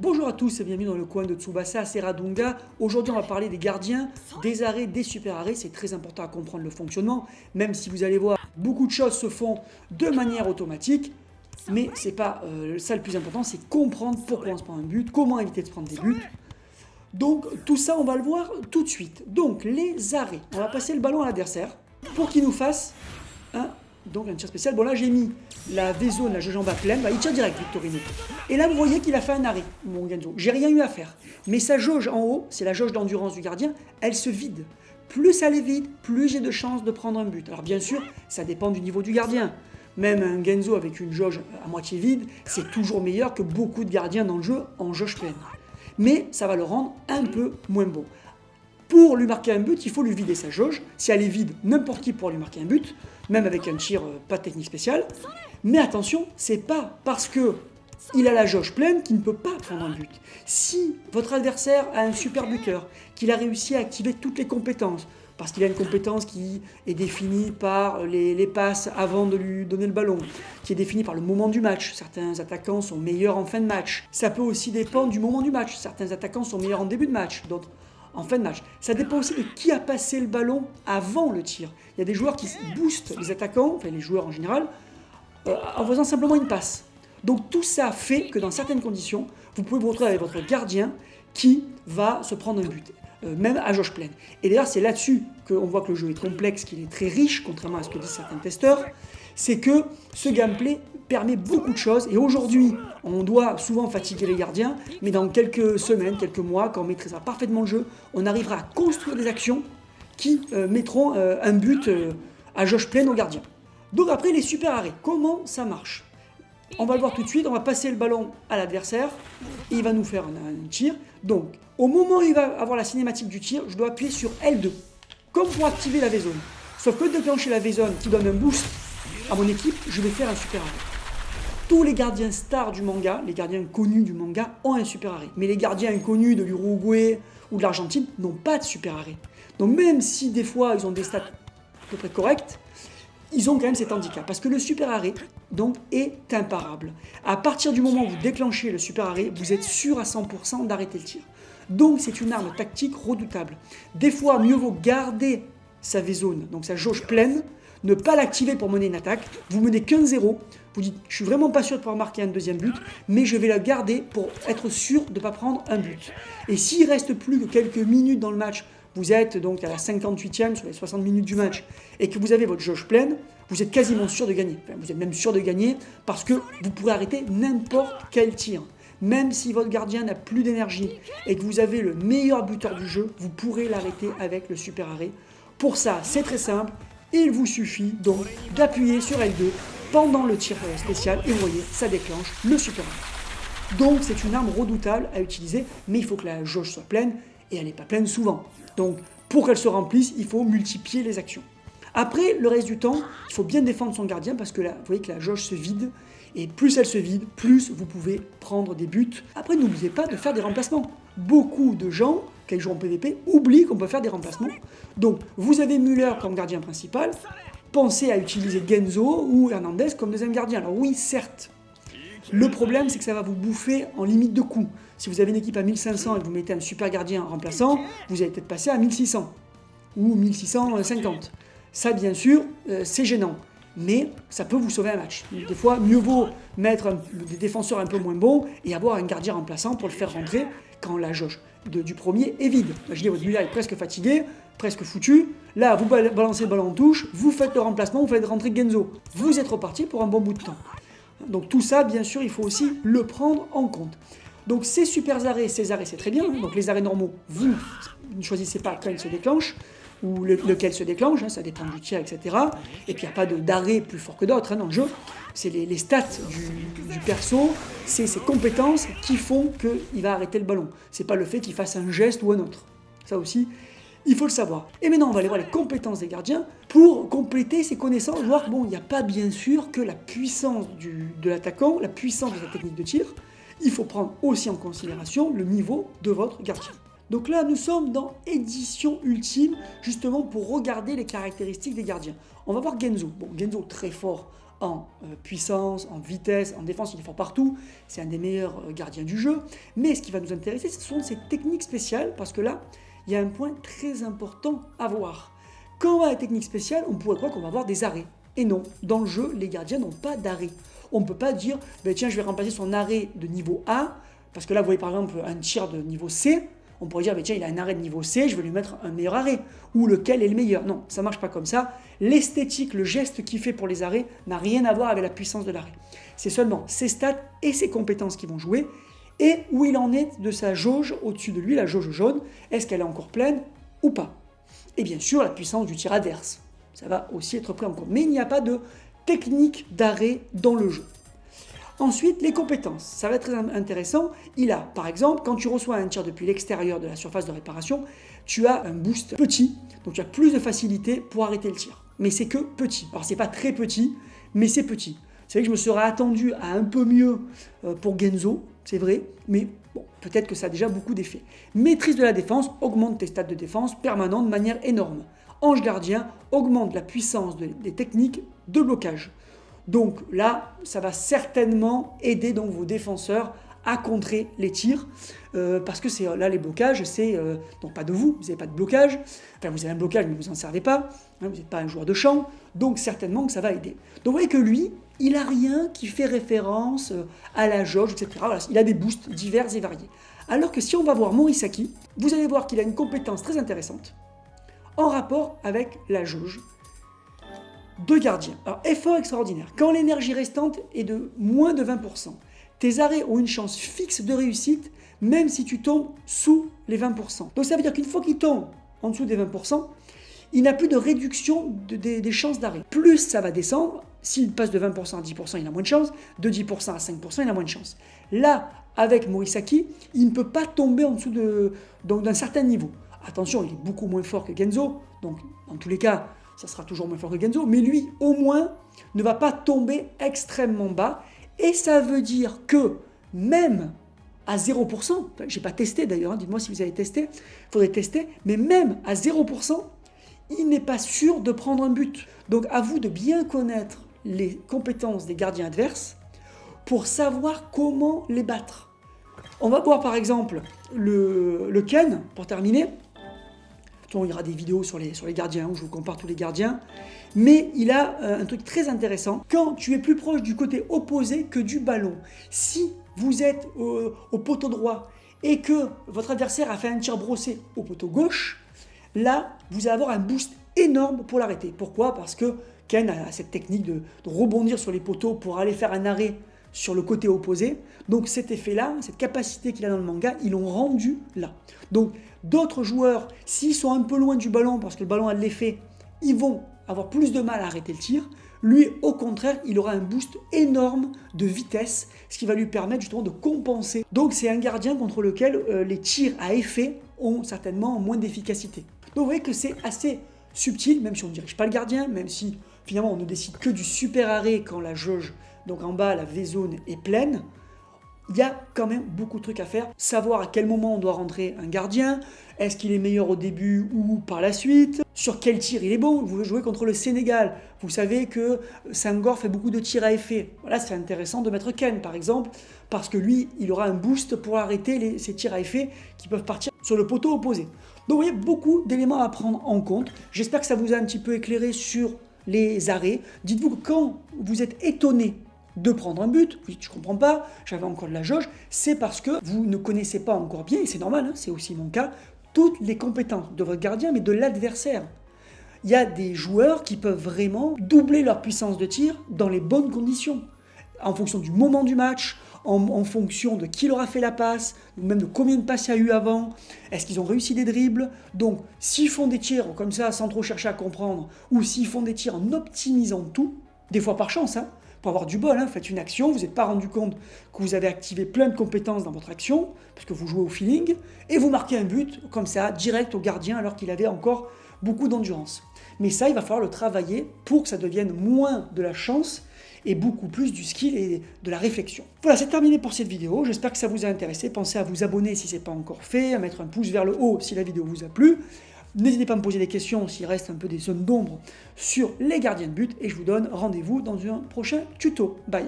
Bonjour à tous et bienvenue dans le coin de Tsubasa Seradunga. Aujourd'hui on va parler des gardiens, des arrêts, des super arrêts. C'est très important à comprendre le fonctionnement, même si vous allez voir, beaucoup de choses se font de manière automatique. Mais c'est pas ça le plus important, c'est comprendre pourquoi on se prend un but, comment éviter de se prendre des buts. Donc tout ça on va le voir tout de suite. Donc les arrêts, on va passer le ballon à l'adversaire pour qu'il nous fasse un tir spécial. Bon là j'ai mis la V-zone, la jauge en bas pleine, il tire direct Victorino. Et là vous voyez qu'il a fait un arrêt, mon Genzo. J'ai rien eu à faire. Mais sa jauge en haut, c'est la jauge d'endurance du gardien, elle se vide. Plus elle est vide, plus j'ai de chances de prendre un but. Alors bien sûr, ça dépend du niveau du gardien. Même un Genzo avec une jauge à moitié vide, c'est toujours meilleur que beaucoup de gardiens dans le jeu en jauge pleine. Mais ça va le rendre un peu moins bon. Pour lui marquer un but, il faut lui vider sa jauge. Si elle est vide, n'importe qui pourra lui marquer un but, même avec un tir pas de technique spéciale. Mais attention, c'est pas parce que il a la jauge pleine qu'il ne peut pas prendre un but. Si votre adversaire a un super buteur, qu'il a réussi à activer toutes les compétences, parce qu'il a une compétence qui est définie par les passes avant de lui donner le ballon, qui est définie par le moment du match. Certains attaquants sont meilleurs en fin de match. Ça peut aussi dépendre du moment du match. Certains attaquants sont meilleurs en début de match, d'autres en fin de match. Ça dépend aussi de qui a passé le ballon avant le tir. Il y a des joueurs qui boostent les attaquants, enfin les joueurs en général, en faisant simplement une passe. Donc tout ça fait que dans certaines conditions, vous pouvez vous retrouver avec votre gardien qui va se prendre un but, même à jauge pleine. Et d'ailleurs c'est là-dessus qu'on voit que le jeu est complexe, qu'il est très riche, contrairement à ce que disent certains testeurs, c'est que ce gameplay permet beaucoup de choses. Et aujourd'hui, on doit souvent fatiguer les gardiens, mais dans quelques semaines, quelques mois, quand on maîtrisera parfaitement le jeu, on arrivera à construire des actions qui mettront un but à jauge pleine au gardien. Donc après, les super arrêts, comment ça marche? On va le voir tout de suite, on va passer le ballon à l'adversaire, et il va nous faire un tir. Donc, au moment où il va avoir la cinématique du tir, je dois appuyer sur L2, comme pour activer la V-zone. Sauf que de déclencher la V-zone qui donne un boost à mon équipe, je vais faire un super arrêt. Tous les gardiens stars du manga, les gardiens connus du manga, ont un super arrêt. Mais les gardiens inconnus de l'Uruguay ou de l'Argentine n'ont pas de super arrêt. Donc même si des fois ils ont des stats à peu près correctes, ils ont quand même cet handicap. Parce que le super arrêt donc, est imparable. À partir du moment où vous déclenchez le super arrêt, vous êtes sûr à 100% d'arrêter le tir. Donc c'est une arme tactique redoutable. Des fois, mieux vaut garder sa V-zone, donc sa jauge pleine, ne pas l'activer pour mener une attaque, vous menez qu'un 0, vous dites je suis vraiment pas sûr de pouvoir marquer un deuxième but, mais je vais la garder pour être sûr de ne pas prendre un but. Et s'il reste plus que quelques minutes dans le match, vous êtes donc à la 58e sur les 60 minutes du match, et que vous avez votre jauge pleine, vous êtes quasiment sûr de gagner. Enfin, vous êtes même sûr de gagner parce que vous pourrez arrêter n'importe quel tir. Même si votre gardien n'a plus d'énergie et que vous avez le meilleur buteur du jeu, vous pourrez l'arrêter avec le super arrêt. Pour ça, c'est très simple. Il vous suffit donc d'appuyer sur L2 pendant le tir spécial et vous voyez, ça déclenche le super arrêt. Donc c'est une arme redoutable à utiliser, mais il faut que la jauge soit pleine et elle n'est pas pleine souvent. Donc pour qu'elle se remplisse, il faut multiplier les actions. Après, le reste du temps, il faut bien défendre son gardien parce que là, vous voyez que la jauge se vide et plus elle se vide, plus vous pouvez prendre des buts. Après, n'oubliez pas de faire des remplacements. Beaucoup de gens, quand ils jouent en PvP, oublient qu'on peut faire des remplacements. Donc, vous avez Müller comme gardien principal, pensez à utiliser Genzo ou Hernandez comme deuxième gardien. Alors oui, certes, le problème, c'est que ça va vous bouffer en limite de coût. Si vous avez une équipe à 1500 et que vous mettez un super gardien en remplaçant, vous allez peut-être passer à 1600 ou 1650. Ça, bien sûr, c'est gênant. Mais ça peut vous sauver un match. Des fois, mieux vaut mettre des défenseurs un peu moins bons et avoir un gardien remplaçant pour le faire rentrer quand la jauge du premier est vide. Imaginez, votre Müller est presque fatigué, presque foutu. Là, vous balancez le ballon en touche, vous faites le remplacement, vous faites rentrer Genzo. Vous êtes reparti pour un bon bout de temps. Donc tout ça, bien sûr, il faut aussi le prendre en compte. Donc ces super arrêts, ces arrêts, c'est très bien. Donc les arrêts normaux, vous ne choisissez pas quand ils se déclenchent, ou lequel se déclenche, ça dépend du tir, etc. Et puis il n'y a pas d'arrêt plus fort que d'autres dans le jeu. C'est les stats du perso, c'est ses compétences qui font qu'il va arrêter le ballon. C'est pas le fait qu'il fasse un geste ou un autre. Ça aussi, il faut le savoir. Et maintenant, on va aller voir les compétences des gardiens pour compléter ses connaissances, voir qu'il n'y a pas bien sûr que la puissance de l'attaquant, la puissance de sa technique de tir. Il faut prendre aussi en considération le niveau de votre gardien. Donc là, nous sommes dans édition ultime, justement pour regarder les caractéristiques des gardiens. On va voir Genzo. Bon, Genzo très fort en puissance, en vitesse, en défense, il est fort partout, c'est un des meilleurs gardiens du jeu. Mais ce qui va nous intéresser, ce sont ces techniques spéciales, parce que là, il y a un point très important à voir. Quand on va à la technique spéciale, on pourrait croire qu'on va avoir des arrêts. Et non, dans le jeu, les gardiens n'ont pas d'arrêt. On ne peut pas dire, ben tiens, je vais remplacer son arrêt de niveau A, parce que là, vous voyez par exemple un tir de niveau C, on pourrait dire, ben tiens, il a un arrêt de niveau C, je vais lui mettre un meilleur arrêt, ou lequel est le meilleur. Non, ça ne marche pas comme ça. L'esthétique, le geste qu'il fait pour les arrêts n'a rien à voir avec la puissance de l'arrêt. C'est seulement ses stats et ses compétences qui vont jouer, et où il en est de sa jauge au-dessus de lui, la jauge jaune, est-ce qu'elle est encore pleine ou pas. Et bien sûr, la puissance du tir adverse. Ça va aussi être pris en compte. Mais il n'y a pas de technique d'arrêt dans le jeu. Ensuite, les compétences. Ça va être très intéressant. Il a, par exemple, quand tu reçois un tir depuis l'extérieur de la surface de réparation, tu as un boost petit. Donc tu as plus de facilité pour arrêter le tir. Mais c'est que petit. Alors c'est pas très petit, mais c'est petit. C'est vrai que je me serais attendu à un peu mieux pour Genzo, c'est vrai. Mais bon, peut-être que ça a déjà beaucoup d'effets. Maîtrise de la défense, augmente tes stats de défense permanent de manière énorme. Ange gardien, augmente la puissance des techniques de blocage. Donc là, ça va certainement aider donc vos défenseurs à contrer les tirs, parce que là les blocages, c'est donc pas de vous n'avez pas de blocage, enfin vous avez un blocage mais vous n'en servez pas, hein, vous n'êtes pas un joueur de champ, donc certainement que ça va aider. Donc vous voyez que lui, il n'a rien qui fait référence à la jauge, etc. Voilà, il a des boosts divers et variés. Alors que si on va voir Morisaki, vous allez voir qu'il a une compétence très intéressante en rapport avec la jauge de gardien. Alors, effort extraordinaire. Quand l'énergie restante est de moins de 20%, tes arrêts ont une chance fixe de réussite, même si tu tombes sous les 20%. Donc ça veut dire qu'une fois qu'il tombe en dessous des 20%, il n'a plus de réduction des chances d'arrêt. Plus ça va descendre, s'il passe de 20% à 10%, il a moins de chance, de 10% à 5%, il a moins de chance. Là, avec Morisaki, il ne peut pas tomber en dessous d'un certain niveau. Attention, il est beaucoup moins fort que Genzo, donc dans tous les cas, ça sera toujours moins fort que Genzo, mais lui, au moins, ne va pas tomber extrêmement bas, et ça veut dire que même à 0%, je n'ai pas testé d'ailleurs, hein, dites-moi si vous avez testé, il faudrait tester, mais même à 0%, il n'est pas sûr de prendre un but. Donc à vous de bien connaître les compétences des gardiens adverses pour savoir comment les battre. On va voir par exemple le Ken, pour terminer. Il y aura des vidéos sur les gardiens où je vous compare tous les gardiens. Mais il a un truc très intéressant. Quand tu es plus proche du côté opposé que du ballon, si vous êtes au poteau droit et que votre adversaire a fait un tir brossé au poteau gauche, là, vous allez avoir un boost énorme pour l'arrêter. Pourquoi? Parce que Ken a cette technique de rebondir sur les poteaux pour aller faire un arrêt sur le côté opposé. Donc cet effet-là, cette capacité qu'il a dans le manga, ils l'ont rendu là. Donc d'autres joueurs, s'ils sont un peu loin du ballon parce que le ballon a de l'effet, ils vont avoir plus de mal à arrêter le tir. Lui, au contraire, il aura un boost énorme de vitesse, ce qui va lui permettre justement de compenser. Donc c'est un gardien contre lequel les tirs à effet ont certainement moins d'efficacité. Donc vous voyez que c'est assez subtil, même si on ne dirige pas le gardien, même si finalement on ne décide que du super arrêt quand la jauge, donc en bas la V-zone est pleine. Il y a quand même beaucoup de trucs à faire. Savoir à quel moment on doit rentrer un gardien, est-ce qu'il est meilleur au début ou par la suite, sur quel tir il est bon. Vous jouez contre le Sénégal, vous savez que Senghor fait beaucoup de tirs à effet. Voilà, c'est intéressant de mettre Ken par exemple, parce que lui, il aura un boost pour arrêter ces tirs à effet qui peuvent partir sur le poteau opposé. Donc vous voyez, beaucoup d'éléments à prendre en compte. J'espère que ça vous a un petit peu éclairé sur les arrêts. Dites-vous que quand vous êtes étonné de prendre un but, vous dites je comprends pas, j'avais encore de la jauge, c'est parce que vous ne connaissez pas encore bien, et c'est normal, hein, c'est aussi mon cas, toutes les compétences de votre gardien, mais de l'adversaire. Il y a des joueurs qui peuvent vraiment doubler leur puissance de tir dans les bonnes conditions, en fonction du moment du match, en fonction de qui leur a fait la passe, ou même de combien de passes il y a eu avant, est-ce qu'ils ont réussi des dribbles. Donc s'ils font des tirs comme ça sans trop chercher à comprendre, ou s'ils font des tirs en optimisant tout, des fois par chance, hein, pour avoir du bol, hein, faites une action, vous n'êtes pas rendu compte que vous avez activé plein de compétences dans votre action, parce que vous jouez au feeling, et vous marquez un but comme ça, direct au gardien, alors qu'il avait encore beaucoup d'endurance. Mais ça, il va falloir le travailler pour que ça devienne moins de la chance et beaucoup plus du skill et de la réflexion. Voilà, c'est terminé pour cette vidéo. J'espère que ça vous a intéressé. Pensez à vous abonner si ce n'est pas encore fait, à mettre un pouce vers le haut si la vidéo vous a plu. N'hésitez pas à me poser des questions s'il reste un peu des zones d'ombre sur les gardiens de but et je vous donne rendez-vous dans un prochain tuto. Bye.